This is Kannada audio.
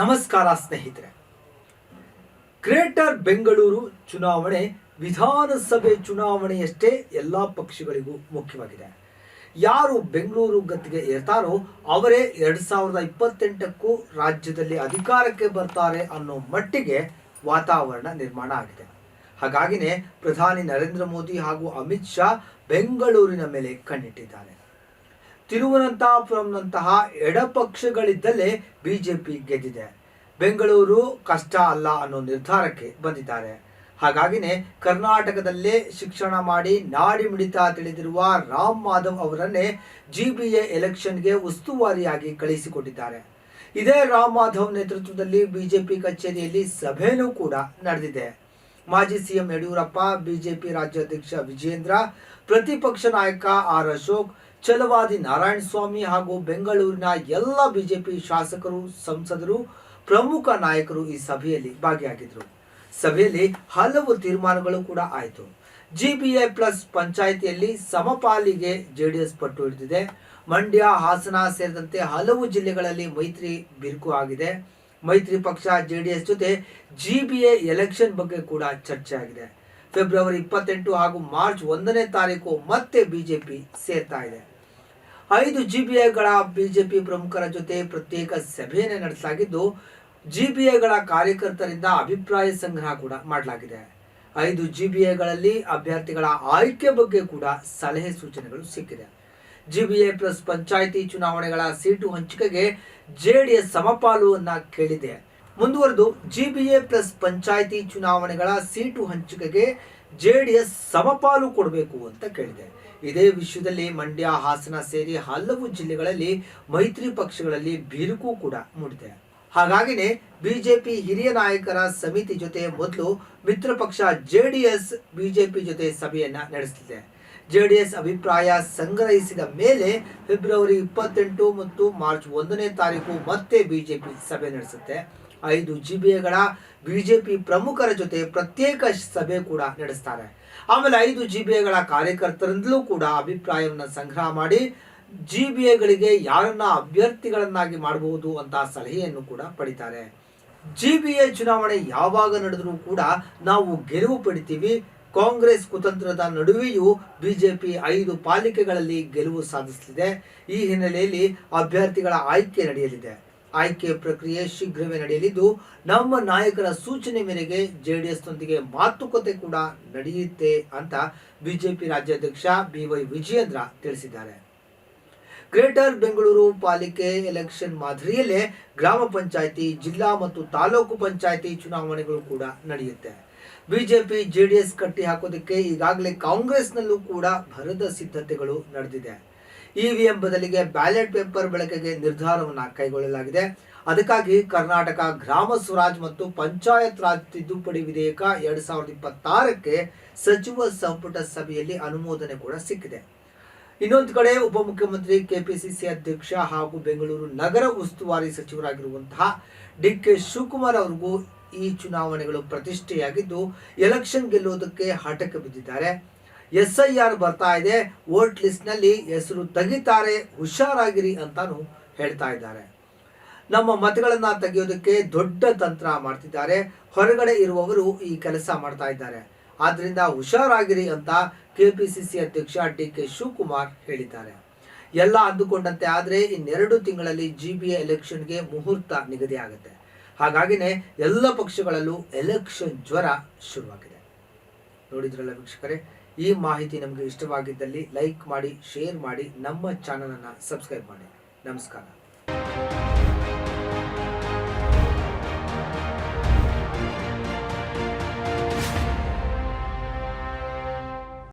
ನಮಸ್ಕಾರ ಸ್ನೇಹಿತರೆ. ಗ್ರೇಟರ್ ಬೆಂಗಳೂರು ಚುನಾವಣೆ ವಿಧಾನಸಭೆ ಚುನಾವಣೆಯಷ್ಟೇ ಎಲ್ಲ ಪಕ್ಷಗಳಿಗೂ ಮುಖ್ಯವಾಗಿದೆ. ಯಾರು ಬೆಂಗಳೂರು ಗದ್ದುಗೆ ಏರ್ತಾರೋ ಅವರೇ 2028ಕ್ಕೂ ರಾಜ್ಯದಲ್ಲಿ ಅಧಿಕಾರಕ್ಕೆ ಬರ್ತಾರೆ ಅನ್ನೋ ಮಟ್ಟಿಗೆ ವಾತಾವರಣ ನಿರ್ಮಾಣ ಆಗಿದೆ. ಹಾಗಾಗಿನೇ ಪ್ರಧಾನಿ ನರೇಂದ್ರ ಮೋದಿ ಹಾಗೂ ಅಮಿತ್ ಶಾ ಬೆಂಗಳೂರಿನ ಮೇಲೆ ಕಣ್ಣಿಟ್ಟಿದ್ದಾರೆ. ತಿರುವನಂತಪುರಂನಂತಹ ಎಡಪಕ್ಷಗಳಿದ್ದಲ್ಲೇ ಬಿಜೆಪಿ ಗೆದ್ದಿದೆ. ಬೆಂಗಳೂರು ಕಷ್ಟ ಅಲ್ಲ ಅನ್ನೋ ನಿರ್ಧಾರಕ್ಕೆ ಬಂದಿದ್ದಾರೆ. ಹಾಗಾಗಿನೇ ಕರ್ನಾಟಕದಲ್ಲೇ ಶಿಕ್ಷಣ ಮಾಡಿ ನಾಡಿ ಮಿಡಿತ ತಿಳಿದಿರುವ ರಾಮ್ ಮಾಧವ್ ಅವರನ್ನೇ ಜಿಬಿಎ ಎಲೆಕ್ಷನ್ಗೆ ಉಸ್ತುವಾರಿಯಾಗಿ ಕಳಿಸಿಕೊಟ್ಟಿದ್ದಾರೆ. ಇದೇ ರಾಮ್ ಮಾಧವ್ ನೇತೃತ್ವದಲ್ಲಿ ಬಿಜೆಪಿ ಕಚೇರಿಯಲ್ಲಿ ಸಭೆಯೂ ಕೂಡ ನಡೆದಿದೆ. ಮಾಜಿ ಸಿಎಂ ಯಡಿಯೂರಪ್ಪ, ಬಿಜೆಪಿ ರಾಜ್ಯಾಧ್ಯಕ್ಷ ವಿಜೇಂದ್ರ, ಪ್ರತಿಪಕ್ಷ ನಾಯಕ ಆರ್ ಅಶೋಕ್, ಛಲವಾದಿ ನಾರಾಯಣಸ್ವಾಮಿ ಹಾಗೂ ಬೆಂಗಳೂರಿನ ಎಲ್ಲ ಬಿಜೆಪಿ ಶಾಸಕರು, ಸಂಸದರು, ಪ್ರಮುಖ ನಾಯಕರು ಈ ಸಭೆಯಲ್ಲಿ ಭಾಗಿಯಾಗಿದ್ದರು. ಸಭೆಯಲ್ಲಿ ಹಲವು ತೀರ್ಮಾನಗಳು ಕೂಡ ಆಯಿತು. ಜಿಬಿಎ ಪ್ಲಸ್ ಪಂಚಾಯಿತಿಯಲ್ಲಿ ಸಮಪಾಲಿಗೆ ಜೆಡಿಎಸ್ ಪಟ್ಟು ಹಿಡಿದಿದೆ. ಮಂಡ್ಯ, ಹಾಸನ ಸೇರಿದಂತೆ ಹಲವು ಜಿಲ್ಲೆಗಳಲ್ಲಿ ಮೈತ್ರಿ ಬಿರುಕು ಆಗಿದೆ. ಮೈತ್ರಿ ಪಕ್ಷ ಜೆಡಿಎಸ್ ಜೊತೆ ಜಿಬಿಎ ಎಲೆಕ್ಷನ್ ಬಗ್ಗೆ ಕೂಡ ಚರ್ಚೆ ಆಗಿದೆ. ಫೆಬ್ರವರಿ 28 ಹಾಗೂ ಮಾರ್ಚ್ 1ನೇ ತಾರೀಕು ಮತ್ತೆ ಬಿಜೆಪಿ ಸೇರ್ತಾ ಇದೆ. 5 ಜಿಬಿಎಗಳ ಬಿಜೆಪಿ ಪ್ರಮುಖರ ಜೊತೆ ಪ್ರತ್ಯೇಕ ಸಭೆಯನ್ನು ನಡೆಸಲಾಗಿದ್ದು, ಜಿಬಿಎಗಳ ಕಾರ್ಯಕರ್ತರಿಂದ ಅಭಿಪ್ರಾಯ ಸಂಗ್ರಹ ಕೂಡ ಮಾಡಲಾಗಿದೆ. 5 ಜಿಬಿಎಗಳಲ್ಲಿ ಅಭ್ಯರ್ಥಿಗಳ ಆಯ್ಕೆ ಬಗ್ಗೆ ಕೂಡ ಸಲಹೆ ಸೂಚನೆಗಳು ಸಿಕ್ಕಿದೆ. ಜಿಬಿಎ ಪ್ಲಸ್ ಪಂಚಾಯಿತಿ ಚುನಾವಣೆಗಳ ಸೀಟು ಹಂಚಿಕೆಗೆ ಜೆಡಿಎಸ್ ಸಮಪಾಲು ಕೇಳಿದೆ. ಮುಂದುವರೆದು ಜಿಬಿಎ ಪ್ಲಸ್ ಪಂಚಾಯಿತಿ ಚುನಾವಣೆಗಳ ಸೀಟು ಹಂಚಿಕೆಗೆ ಜೆಡಿಎಸ್ ಸಮಪಾಲು ಕೊಡಬೇಕು ಅಂತ ಕೇಳಿದೆ. ಇದೇ ವಿಷಯದಲ್ಲಿ ಮಂಡ್ಯ, ಹಾಸನ ಸೇರಿ ಹಲವು ಜಿಲ್ಲೆಗಳಲ್ಲಿ ಮೈತ್ರಿ ಪಕ್ಷಗಳಲ್ಲಿ ಬಿರುಕು ಕೂಡ ಮೂಡಿದೆ. ಹಾಗಾಗಿನೇ ಬಿಜೆಪಿ ಹಿರಿಯ ನಾಯಕರ ಸಮಿತಿ ಜೊತೆ ಮೊದಲು ಮಿತ್ರ ಪಕ್ಷ ಜೆಡಿಎಸ್ ಬಿಜೆಪಿ ಜೊತೆ ಸಭೆಯನ್ನ ನಡೆಸಲಿದೆ. ಜೆಡಿಎಸ್ ಅಭಿಪ್ರಾಯ ಸಂಗ್ರಹಿಸಿದ ಮೇಲೆ ಫೆಬ್ರವರಿ 28 ಮತ್ತು ಮಾರ್ಚ್ 1ನೇ ತಾರೀಕು ಮತ್ತೆ ಬಿಜೆಪಿ ಸಭೆ ನಡೆಸುತ್ತೆ. 5 ಜಿಬಿಎಗಳ ಬಿಜೆಪಿ ಪ್ರಮುಖರ ಜೊತೆ ಪ್ರತ್ಯೇಕ ಸಭೆ ಕೂಡ ನಡೆಸ್ತಾರೆ. ಆಮೇಲೆ 5 ಜಿಬಿಎಗಳ ಕಾರ್ಯಕರ್ತರಿಂದಲೂ ಕೂಡ ಅಭಿಪ್ರಾಯವನ್ನು ಸಂಗ್ರಹ ಮಾಡಿ ಜಿಬಿಎಗಳಿಗೆ ಯಾರನ್ನ ಅಭ್ಯರ್ಥಿಗಳನ್ನಾಗಿ ಮಾಡಬಹುದು ಅಂತ ಸಲಹೆಯನ್ನು ಕೂಡ ಪಡಿತಾರೆ. ಜಿಬಿಎ ಚುನಾವಣೆ ಯಾವಾಗ ನಡೆದರೂ ಕೂಡ ನಾವು ಗೆಲುವು ಪಡಿತೀವಿ. ಕಾಂಗ್ರೆಸ್ ಕುತಂತ್ರದ ನಡುವೆಯೂ ಬಿಜೆಪಿ 5 ಪಾಲಿಕೆಗಳಲ್ಲಿ ಗೆಲುವು ಸಾಧಿಸಲಿದೆ. ಈ ಹಿನ್ನೆಲೆಯಲ್ಲಿ ಅಭ್ಯರ್ಥಿಗಳ ಆಯ್ಕೆ ನಡೆಯಲಿದೆ. ಆಯ್ಕೆ ಪ್ರಕ್ರಿಯೆ ಶೀಘ್ರವೇ ನಡೆಯಲಿದ್ದು, ನಮ್ಮ ನಾಯಕರ ಸೂಚನೆ ಮೇರೆಗೆ ಜೆಡಿಎಸ್ನೊಂದಿಗೆ ಮಾತುಕತೆ ಕೂಡ ನಡೆಯುತ್ತೆ ಅಂತ ಬಿಜೆಪಿ ರಾಜ್ಯಾಧ್ಯಕ್ಷ ಬಿವೈ ವಿಜೇಂದ್ರ ತಿಳಿಸಿದ್ದಾರೆ. ಗ್ರೇಟರ್ ಬೆಂಗಳೂರು ಪಾಲಿಕೆ ಎಲೆಕ್ಷನ್ ಮಾದರಿಯಲ್ಲೇ ಗ್ರಾಮ ಪಂಚಾಯಿತಿ, ಜಿಲ್ಲಾ ಮತ್ತು ತಾಲೂಕು ಪಂಚಾಯಿತಿ ಚುನಾವಣೆಗಳು ಕೂಡ ನಡೆಯುತ್ತೆ. ಬಿಜೆಪಿ ಜೆಡಿಎಸ್ ಕಟ್ಟಿ ಹಾಕೋದಕ್ಕೆ ಈಗಾಗಲೇ ಕಾಂಗ್ರೆಸ್ನಲ್ಲೂ ಕೂಡ ಭರದ ಸಿದ್ಧತೆಗಳು ನಡೆದಿದೆ. ಇವಿಎಂ ಬದಲಿಗೆ ಬ್ಯಾಲೆಟ್ ಪೇಪರ್ ಬಳಕೆಗೆ ನಿರ್ಧಾರವನ್ನು ಕೈಗೊಳ್ಳಲಾಗಿದೆ. ಅದಕ್ಕಾಗಿ ಕರ್ನಾಟಕ ಗ್ರಾಮ ಸ್ವರಾಜ್ ಮತ್ತು ಪಂಚಾಯತ್ ರಾಜ್ ತಿದ್ದುಪಡಿ ವಿಧೇಯಕ 2026ಕ್ಕೆ ಸಚಿವ ಸಂಪುಟ ಸಭೆಯಲ್ಲಿ ಅನುಮೋದನೆ ಕೂಡ ಸಿಕ್ಕಿದೆ. ಇನ್ನೊಂದು ಕಡೆ ಉಪಮುಖ್ಯಮಂತ್ರಿ, ಕೆಪಿಸಿಸಿ ಅಧ್ಯಕ್ಷ ಹಾಗೂ ಬೆಂಗಳೂರು ನಗರ ಉಸ್ತುವಾರಿ ಸಚಿವರಾಗಿರುವಂತಹ ಡಿ.ಕೆ. ಶಿವಕುಮಾರ್ ಅವರಿಗೂ ಈ ಚುನಾವಣೆಗಳು ಪ್ರತಿಷ್ಠೆಯಾಗಿದ್ದು, ಎಲೆಕ್ಷನ್ ಗೆಲ್ಲುವುದಕ್ಕೆ ಹಠಕ್ಕೆ ಬಿದ್ದಿದ್ದಾರೆ. SIR ಬರ್ತಾ ಇದೆ, ವೋಟ್ ಲಿಸ್ಟ್ ನಲ್ಲಿ ಹೆಸರು ತೆಗಿತಾರೆ, ಹುಷಾರಾಗಿರಿ ಅಂತಾನು ಹೇಳ್ತಾ ಇದ್ದಾರೆ. ನಮ್ಮ ಮತಗಳನ್ನ ತೆಗೆಯೋದಕ್ಕೆ ದೊಡ್ಡ ತಂತ್ರ ಮಾಡ್ತಿದ್ದಾರೆ. ಹೊರಗಡೆ ಇರುವವರು ಈ ಕೆಲಸ ಮಾಡ್ತಾ ಇದ್ದಾರೆ. ಆದ್ರಿಂದ ಹುಷಾರಾಗಿರಿ ಅಂತ ಕೆಪಿಸಿಸಿ ಅಧ್ಯಕ್ಷ ಡಿ.ಕೆ. ಶಿವಕುಮಾರ್ ಹೇಳಿದ್ದಾರೆ. ಎಲ್ಲ ಅಂದುಕೊಂಡಂತೆ ಆದ್ರೆ ಇನ್ನೆರಡು ತಿಂಗಳಲ್ಲಿ ಜಿಬಿಎ ಎಲೆಕ್ಷನ್ಗೆ ಮುಹೂರ್ತ ನಿಗದಿ ಆಗುತ್ತೆ. ಹಾಗಾಗಿನೇ ಎಲ್ಲ ಪಕ್ಷಗಳಲ್ಲೂ ಎಲೆಕ್ಷನ್ ಜ್ವರ ಶುರುವಾಗಿದೆ. ನೋಡಿದ್ರಲ್ಲ ವೀಕ್ಷಕರೇ, ಈ ಮಾಹಿತಿ ನಮಗೆ ಇಷ್ಟವಾಗಿದ್ದಲ್ಲಿ ಲೈಕ್ ಮಾಡಿ, ಶೇರ್ ಮಾಡಿ, ನಮ್ಮ ಚಾನಲ್ ಅನ್ನು ಸಬ್ಸ್ಕ್ರೈಬ್ ಮಾಡಿ. ನಮಸ್ಕಾರ.